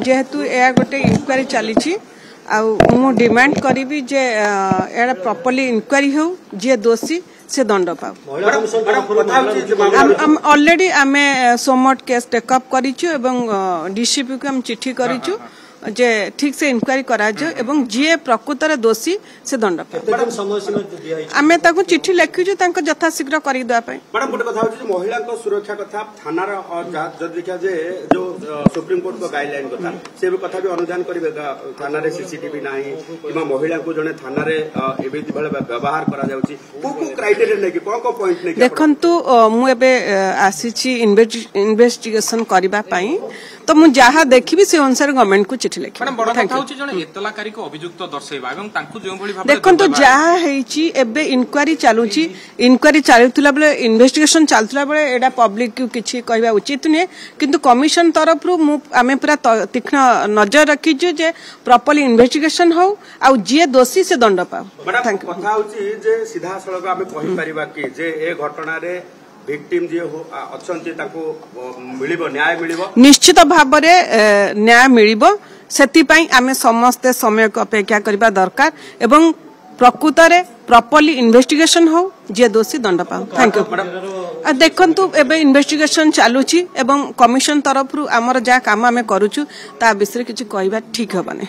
जेहेतु यह गोटे इनक्वारी चली मु डिमांड करी जे एड़ा प्रॉपर्ली इनक्वारी हो जे दोषी से दंड पाऊ। ऑलरेडी आमे सोमट केस टेकअप करिछु एवं डीसीपी को हम चिट्ठी करिछु जे ठीक से इनक्वारी करा जो एवं जे प्रकृतर दोषी से दंड पाऊ। आमे ताको चिट्ठी लिखिछु तांको यथाशीघ्र करी दवा पई। मैडम गोटे कथा होछि महिला को सुरक्षा कथा थाना जब देखा जे जो सुप्रीम कोर्ट को गाइडलाइन कथा से भी कथा भी अनुधान करिवे थाना रे सीसीटीवी नाही किमा महिला को जने थाना रे एबे भले व्यवहार करा जाउछि को क्राइटेरिया नै कि को पॉइंट नै देखंतु मु एबे आसीछि इन्वेस्टिगेशन करबा पई तो मु जहा देखिबी से अनुसार गवर्नमेंट को चिट्ठी लिखि। मैडम बड़ा कथा होछि जने एतलाकारी को अभियुक्त दर्शेबा एवं तांकु जो भली भाबे देखंतु जहा हेछि एबे इंक्वायरी चालुछि इंक्वायरी चालुतला बेले इन्वेस्टिगेशन चालुतला बेले एडा पब्लिक को किछि कहबा उचित नै किंतु कमिशन तरफ रु मु आमे पूरा तीक्ष्ण नजर रखिछु जे प्रॉपर्ली इन्वेस्टिगेशन हो आ जे दोषी से दंड पाऊ। मैडम कथा होछि जे सीधा सळग आमे कहि परिबा कि जे ए घटना रे विक्टिम जे अछंती ताको मिलिबो न्याय मिलिबो निश्चित भाव में न्याय मिलिबो सेति पई आमे समस्त समय को अपेक्षा करबा दरकार एवं प्रकृत रे प्रॉपर्ली इन्वेस्टिगेशन हो जे दोषी दंड पाऊ। Thank you. देखंतु एबे इन्वेस्टिगेशन चालुची एवं कमिशन तरफ रु हमर जा काम आमे करूछु ता विषय किछि कहबा ठीक होबा नै।